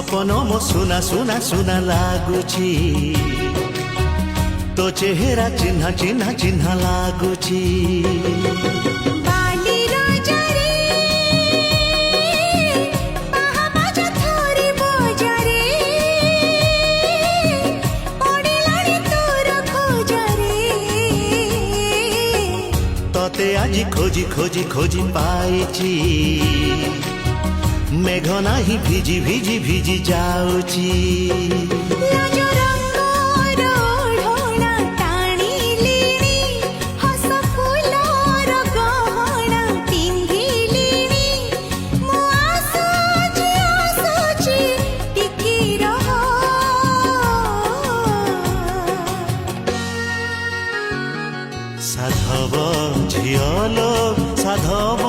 सपन मो सुना सुना सुना लागुची तो चेहरा चिन्हा चिन्हा चिन्हा लागुची तते आज खोजी खोजी खोजी पाइची मेघ नाही भिजी भिजी भिजी जाउची साधव झियल साधव